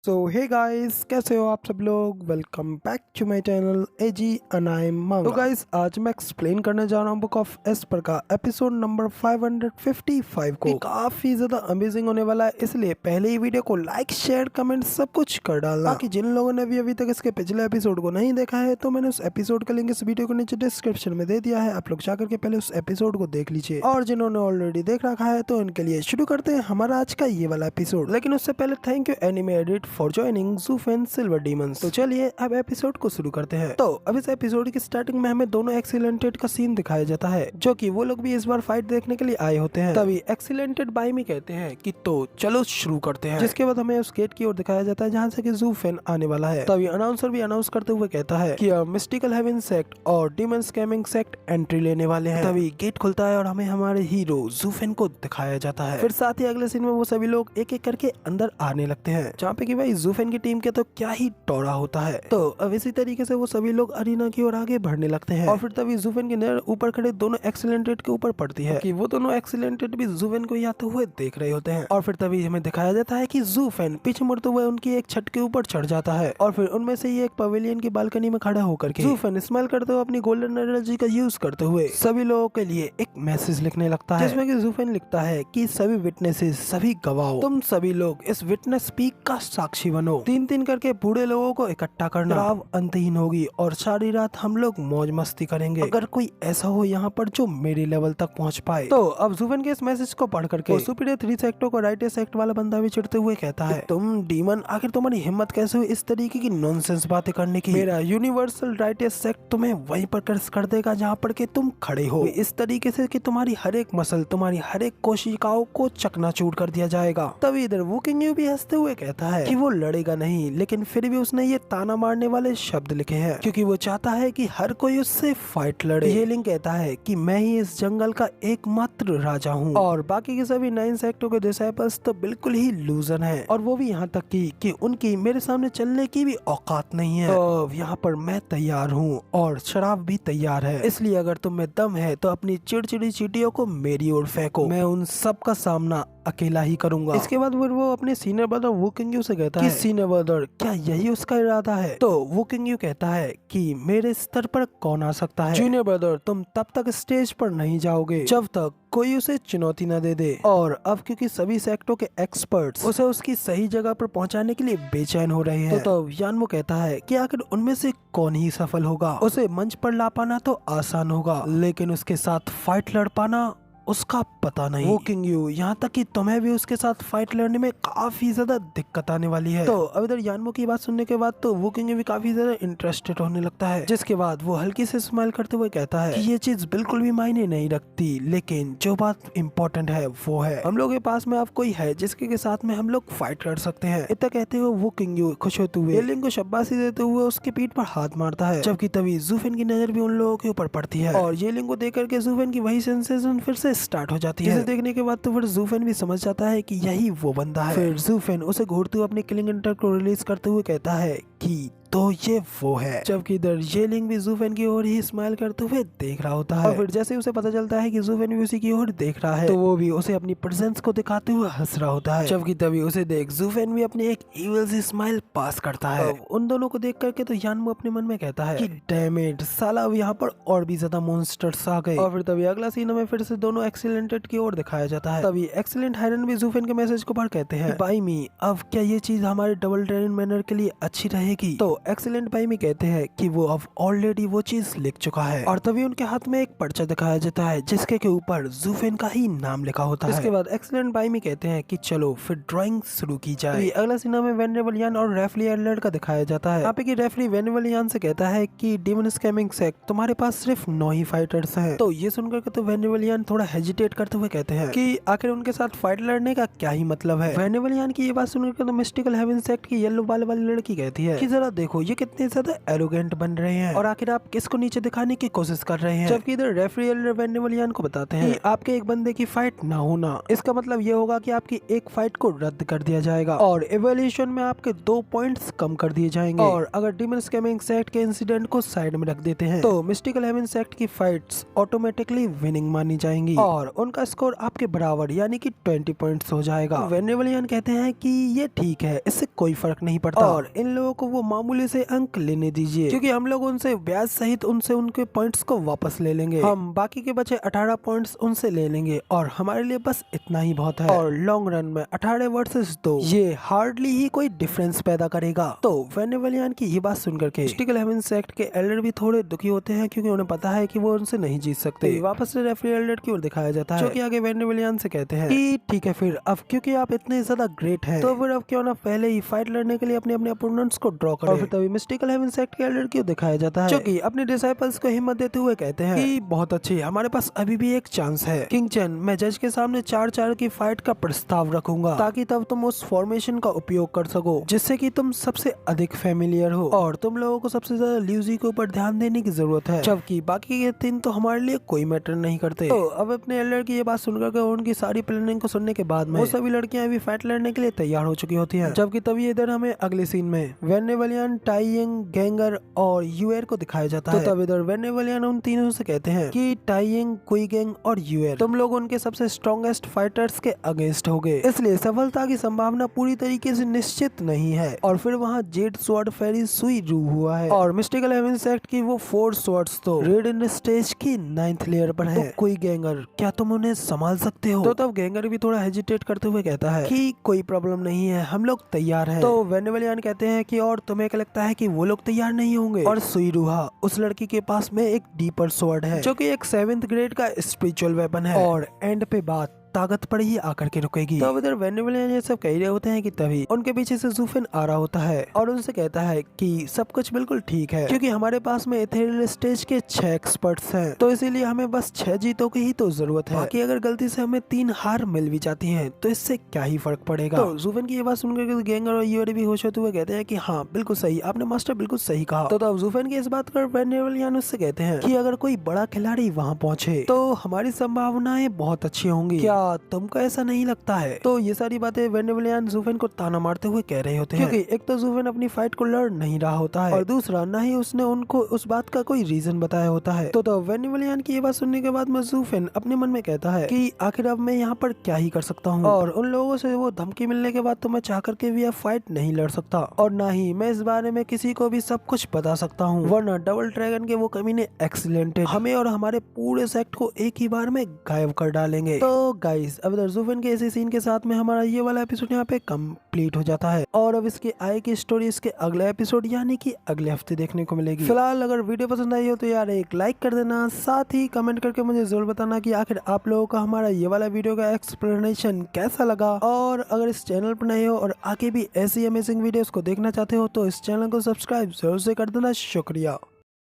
सो hey guys, कैसे हो आप सब लोग। Welcome back to my channel AG anime manga. तो गाइस, आज मैं एक्सप्लेन करने जा रहा हूँ बुक ऑफ एस्पर का एपिसोड नंबर 555 को। काफी ज्यादा अमेजिंग होने वाला है, इसलिए पहले ही वीडियो को लाइक शेयर कमेंट सब कुछ कर डालना। बाकी जिन लोगों ने भी अभी तक इसके पिछले एपिसोड को नहीं देखा है तो मैंने उस एपिसोड का लिंक इस वीडियो के नीचे डिस्क्रिप्शन में दे दिया है, आप लोग जाकर के पहले उस एपिसोड को देख लीजिए। और जिन्होंने ऑलरेडी देख रखा है तो उनके लिए शुरू करते हैं हमारा आज का ये वाला एपिसोड। लेकिन उससे पहले thank you anime edit for joining Zufen silver demons. तो चलिए अब एपिसोड को शुरू करते हैं। तो अब इस एपिसोड की स्टार्टिंग में हमें दोनों एक्सीलेंटेड का सीन दिखाया जाता है, जो कि वो लोग भी इस बार फाइट देखने के लिए आए होते हैं। तभी एक्सीलेंटेड बाइमी कहते हैं कि तो चलो शुरू करते हैं, जिसके बाद हमें उस गेट की ओर दिखाया जाता है जहाँ से कि ज़ूफेन आने वाला है। तभी अनाउंसर भी अनाउंस करते हुए कहता है कि मिस्टिकल हेवन सेक्ट और डीमन स्कैमिंग सेक्ट एंट्री लेने वाले हैं। तभी गेट खुलता है और हमें हमारे हीरो ज़ूफेन को दिखाया जाता है। फिर साथ ही अगले सीन में वो सभी लोग एक एक करके अंदर आने लगते हैं, जहाँ पे कि भाई ज़ूफेन की टीम के तो क्या ही टोरा होता है। तो अब इसी तरीके से वो सभी लोग अरीना की ओर आगे बढ़ने लगते हैं और फिर तभी ज़ूफेन की नजर ऊपर खड़े दोनों एक्सीलेंटेड के ऊपर पड़ती है कि वो दोनों एक्सीलेंटेड भी ज़ूफेन को आते हुए देख रहे होते हैं। और फिर तभी हमें दिखाया जाता है कि ज़ूफेन पीछे मुड़ते हुए उनकी एक छत के ऊपर चढ़ जाता है और फिर उनमें से ही एक पवेलियन की बालकनी में खड़ा होकर के ज़ूफेन स्माइल करते हुए अपनी गोल्डन एनर्जी का यूज करते हुए सभी लोगों के लिए एक मैसेज लिखने लगता है, जिसमें कि ज़ूफेन लिखता है कि सभी विटनेसेस, सभी गवाहों, तुम सभी लोग इस विटनेस स्पीक का साक्षी बनो। 3-3 करके बूढ़े लोगों को इकट्ठा करना, राव अंतहीन होगी और सारी रात हम लोग मौज मस्ती करेंगे। अगर कोई ऐसा हो यहाँ पर जो मेरे लेवल तक पहुँच पाए। तो अब ज़ूफेन के इस मैसेज को पढ़ करके सुपीरियर 3 सेक्टों को राइट सेक्ट वाला बंदा भी चिढ़ते हुए कहता है, तुम डीमन, आखिर तुम्हारी हिम्मत कैसे हुई इस तरीके की नॉनसेंस बातें करने की। मेरा यूनिवर्सल राइट सेक्ट तुम्हें वहीं पर कर्स कर देगा जहाँ पर के तुम खड़े हो, इस तरीके से कि तुम्हारी हर एक मसल, तुम्हारी हर एक कोशिकाओं को चकनाचूर कर दिया जाएगा। तभी इधर वुकिंग यू भी हंसते हुए कहता है कि वो लड़ेगा नहीं, लेकिन फिर भी उसने ये ताना मारने वाले शब्द लिखे हैं क्योंकि वो चाहता है कि हर कोई उससे फाइट लड़े। ये लिंक कहता है कि मैं ही इस जंगल का एकमात्र राजा हूँ और बाकी के सभी 9 सेक्टों के डिसाइपल्स तो बिल्कुल ही लूजर हैं, और वो भी यहाँ तक कि उनकी मेरे सामने चलने की भी औकात नहीं है। तो यहाँ पर मैं तैयार हूँ और शराब भी तैयार है, इसलिए अगर तुम में दम है तो अपनी चिड़चिड़ी चींटियों को मेरी ओर फेंको, मैं उन सब का सामना अकेला ही करूंगा। इसके बाद फिर वो अपने सीनियर ब्रदर वुकिंग यू से कहता है, सीनियर ब्रदर क्या यही उसका इरादा है। तो वुकिंग यू कहता है कि मेरे स्तर पर कौन आ सकता है। जूनियर ब्रदर, तुम तब तक स्टेज पर नहीं जाओगे जब तक कोई उसे चुनौती न दे दे, और अब क्योंकि सभी सेक्टों के एक्सपर्ट्स उसे उसकी सही जगह पर पहुंचाने के लिए बेचैन हो रहे हैं। तो यानमो कहता है कि आखिर उनमें से कौन ही सफल होगा। उसे मंच पर ला पाना तो आसान होगा, लेकिन उसके साथ फाइट लड़ पाना उसका पता नहीं। वुकिंग यू, यहाँ तक कि तुम्हें भी उसके साथ फाइट लड़ने में काफी ज्यादा दिक्कत आने वाली है। तो अब इधर यानमो की बात सुनने के बाद तो वुकिंग यू भी काफी ज्यादा इंटरेस्टेड होने लगता है, जिसके बाद वो हल्की से स्माइल करते हुए कहता है कि ये चीज बिल्कुल भी मायने नहीं रखती, लेकिन जो बात इम्पोर्टेंट है वो है हम लोग के पास में अब कोई है जिसके साथ में हम लोग फाइट कर सकते हैं। इतना कहते हुए वुकिंग यू खुश होते हुए येलिंग को शाबाशी देते हुए उसके पीठ पर हाथ मारता है, जबकि तभी ज़ूफेन की नजर भी उन लोगों के ऊपर पड़ती है और येलिंग को देख करके ज़ूफेन की वही सेंसेशन फिर से स्टार्ट हो जाती है। इसे देखने के बाद तो फिर ज़ूफेन भी समझ जाता है कि यही वो बंदा है। फिर ज़ूफेन उसे घूरते हुए अपने किलिंग इंटर को रिलीज करते हुए कहता है कि तो ये वो है, जबकि इधर येलिंग भी ज़ूफेन की ओर ही स्माइल करते हुए देख रहा होता है। और फिर जैसे उसे पता चलता है कि ज़ूफेन भी उसी की ओर देख रहा है तो वो भी उसे अपनी प्रेजेंस को दिखाते हुए हंस रहा होता है, जबकि तभी उसे देख ज़ूफेन भी अपनी एक इविल सी स्माइल पास करता है। उन दोनों को देख करके तो यानमो अपने मन में कहता है कि डैम इट, साला अब यहाँ पर और भी ज्यादा मॉन्स्टर्स आ गए। और फिर तभी अगला सीन में फिर से दोनों एक्सीलेंटेड की ओर दिखाया जाता है। तभी एक्सीलेंट हायरन भी ज़ूफेन के मैसेज को पढ़ कहते हैं, बाई मी, अब क्या ये चीज हमारे डबल ड्रैगन मैनर के लिए अच्छी रहेगी। तो एक्सीलेंट बाई मी कहते हैं कि वो अब ऑलरेडी वो चीज लिख चुका है, और तभी उनके हाथ में एक पर्चा दिखाया जाता है जिसके के ऊपर ज़ूफेन का ही नाम लिखा होता है। इसके बाद एक्सीलेंट बाई मी कहते हैं कि चलो फिर ड्राइंग शुरू की जाए। अगला सीन में वेनरेबल यान और रेफरी एडलर्ड का दिखाया जाता है। यहाँ पे कि रेफरी वेनरेबल यान से कहता है कि डीमन स्कैमिंग सेक्ट, तुम्हारे पास सिर्फ 9 ही फाइटर्स हैं। तो ये सुनकर के तो वेनरेबल यान थोड़ा हेजिटेट करते हुए कहते हैं कि आखिर उनके साथ फाइट लड़ने का क्या ही मतलब है। वेनरेबल यान की ये बात सुनकर तो मिस्टिकल हेवन सेक्ट की येलो बाल वाली लड़की कहती है कि जरा देखो ये कितने ज्यादा एरोगेंट बन रहे हैं और आखिर आप किसको नीचे दिखाने की कोशिश कर रहे हैं। जबकि इधर रेफरी एल्डर वेनेवलियन को बताते हैं कि आपके एक बंदे की फाइट ना होना इसका मतलब ये होगा कि आपकी एक फाइट को रद्द कर दिया जाएगा और इवैल्यूएशन में आपके 2 पॉइंट्स कम कर दिए जाएंगे। और अगर डीमन स्कैमिंग सेक्ट के इंसिडेंट को साइड में रख देते हैं तो मिस्टिकल हेवन सेक्ट की फाइट्स ऑटोमेटिकली विनिंग मानी जाएंगी और उनका स्कोर आपके बराबर यानी कि 20 पॉइंट्स हो जाएगा। वेनेवलियन कहते हैं कि ये ठीक है, इससे कोई फर्क नहीं पड़ता और इन लोगों को वो मामूली से अंक लेने दीजिए क्योंकि हम लोग उनसे ब्याज सहित उनसे उनके पॉइंट्स को वापस ले लेंगे। हम बाकी के बचे 18 पॉइंट्स उनसे ले लेंगे और हमारे लिए बस इतना ही बहुत है और लॉन्ग रन में 18 वर्सेस 2 ये हार्डली ही कोई डिफरेंस पैदा करेगा। तो वेनेवलियन की ये बात सुनकर के मिस्टिकल हेवन सेक्ट के एल्डर भी थोड़े दुखी होते हैं क्योंकि उन्हें पता है कि वो उनसे नहीं जीत सकते। वापस से रेफरी एल्डर की ओर दिखाया जाता है जो कि आगे वेनेवलियन से कहते हैं कि ठीक है फिर अब क्योंकि आप इतने ज्यादा ग्रेट हैं तो फिर अब क्यों ना पहले ही फाइट लड़ने के लिए अपने अपने अपोनेंट्स को ड्रॉ करें। और फिर तभी मिस्टिकल हेवन सेक्ट के एल्डर की ओर दिखाया जाता है जो कि अपने डिसाइपल्स को हिम्मत देते हुए कहते हैं कि बहुत अच्छे, हमारे पास अभी भी एक चांस है। किंग चेन, मैं जज के सामने 4-4 की फाइट का प्रस्ताव रखूंगा ताकि तब तुम उस फॉर्मेशन का उपयोग कर सको जिससे कि तुम सबसे अधिक फेमिलियर हो और तुम लोगों को सबसे ज्यादा ल्यूजी के ऊपर ध्यान देने की जरूरत है जबकि बाकी के 3 तो हमारे लिए कोई मैटर नहीं करते। तो अब अपने एल्डर की ये बात सुनकर के उनकी सारी प्लानिंग को सुनने के बाद में वो सभी लड़कियां भी फाइट लड़ने के लिए तैयार हो चुकी होती हैं। जबकि तभी इधर हमें अगले सीन में वेनेवलियन, टाइयिंग, गेंगर और यूएर को दिखाया जाता है। तो तब इधर वेनेवलियन उन तीनों से कहते हैं कि टाइयिंग, कुइगेंग और यूएर तुम लोग उनके सबसे स्ट्रॉन्गेस्ट फाइटर्स के अगेंस्ट हो गए, इसलिए सफलता की संभावना पूरी तरीके से निश्चित नहीं है। और फिर वहाँ जेड स्वॉर्ड फेरी सुई रू हुआ है और मिस्टिकल हेवन सेक्ट की वो 4 स्वॉर्ड्स तो रेड इन स्टेज की 9th लेयर पर है। तो कुइगेंगर, क्या तुम उन्हें संभाल सकते हो? तो तब गेंगर भी थोड़ा हेजिटेट करते हुए कहता है कि कोई प्रॉब्लम नहीं है, हम लोग तैयार हैं। तो वेनेवलियन कहते हैं कि और तुम्हें क्या लगता है कि वो लोग तैयार नहीं होंगे? और सुईरुहा, उस लड़की के पास में एक डीपर स्वॉर्ड है जो कि एक 7th ग्रेड का स्पिरिचुअल वेपन है और एंड पे बात ताकत पर ही आकर के रुकेगी। तो इधर वेनेवलियन ये सब कह रहे होते हैं कि तभी उनके पीछे से ज़ूफेन आ रहा होता है और उनसे कहता है कि सब कुछ बिल्कुल ठीक है क्योंकि हमारे पास में इथेरियल स्टेज के 6 एक्सपर्ट्स हैं तो इसीलिए हमें बस 6 जीतों की ही तो जरूरत है। बाकी अगर गलती से हमें 3 हार मिल भी जाती हैं तो इससे क्या ही फर्क पड़ेगा। तो ज़ूफेन की ये बात सुनकर गेंगर और यूएरी भी होश होते हुए कहते हैं कि हाँ बिल्कुल सही, आपने मास्टर बिल्कुल सही कहा। तो तब ज़ूफेन की इस बात पर वेनेवलियन उससे कहते हैं कि अगर कोई बड़ा खिलाड़ी वहाँ पहुँचे तो हमारी संभावनाएं बहुत अच्छी होंगी, क्या तुमको ऐसा नहीं लगता है? तो ये सारी बातें वेनेवलियन ज़ूफेन को ताना मारते हुए कह रहे होते हैं क्योंकि एक तो ज़ूफेन अपनी फाइट को लड़ नहीं रहा होता है और दूसरा ना ही उसने उनको उस बात का कोई रीजन बताया होता है। तो वेनेवलियन की ये बात सुनने के बाद में ज़ूफेन अपने मन में कहता है कि आखिर अब मैं यहाँ पर क्या ही कर सकता हूँ और उन लोगों से वो धमकी मिलने के बाद तो मैं चाह करके भी अब फाइट नहीं लड़ सकता और ना ही मैं इस बारे में किसी को भी सब कुछ बता सकता हूँ वरना डबल ड्रैगन के वो कमीने एक्सीलेंट हमें और हमारे पूरे सेक्ट को एक ही बार में गायब कर डालेंगे। तो गाइस अब इधर ज़ूफेन के ऐसे सीन के साथ में हमारा ये वाला एपिसोड यहाँ पे कंप्लीट हो जाता है और अब इसके आगे की स्टोरी इसके अगले एपिसोड यानी कि अगले हफ्ते देखने को मिलेगी। फिलहाल अगर वीडियो पसंद आई हो तो यार एक लाइक कर देना, साथ ही कमेंट करके मुझे जरूर बताना कि आखिर आप लोगों का हमारा ये वाला वीडियो का एक्सप्लेनेशन कैसा लगा। और अगर इस चैनल पर नए हो और आगे भी ऐसी अमेजिंग वीडियोस को देखना चाहते हो तो इस चैनल को सब्सक्राइब जरूर से कर देना। शुक्रिया।